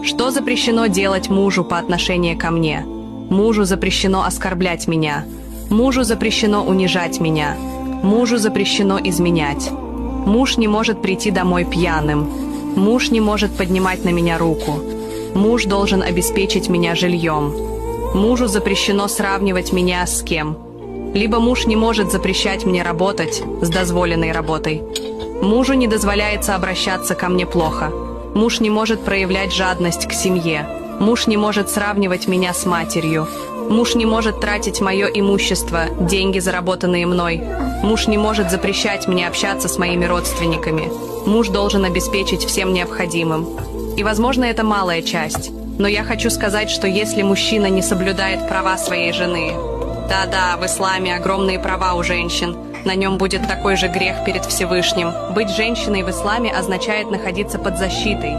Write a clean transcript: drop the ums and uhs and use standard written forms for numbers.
Что запрещено делать мужу по отношению ко мне? Мужу запрещено оскорблять меня. Мужу запрещено унижать меня. Мужу запрещено изменять. Муж не может прийти домой пьяным. Муж не может поднимать на меня руку. Муж должен обеспечить меня жильем. Мужу запрещено сравнивать меня с кем. Либо муж не может запрещать мне работать с дозволенной работой. Мужу не дозволяется обращаться ко мне плохо. Муж не может проявлять жадность к семье. Муж не может сравнивать меня с матерью. Муж не может тратить мое имущество, деньги, заработанные мной. Муж не может запрещать мне общаться с моими родственниками. Муж должен обеспечить всем необходимым. И, возможно, это малая часть. Но я хочу сказать, что если мужчина не соблюдает права своей жены... Да-да, в исламе огромные права у женщин. На нем будет такой же грех перед Всевышним. Быть женщиной в исламе означает находиться под защитой,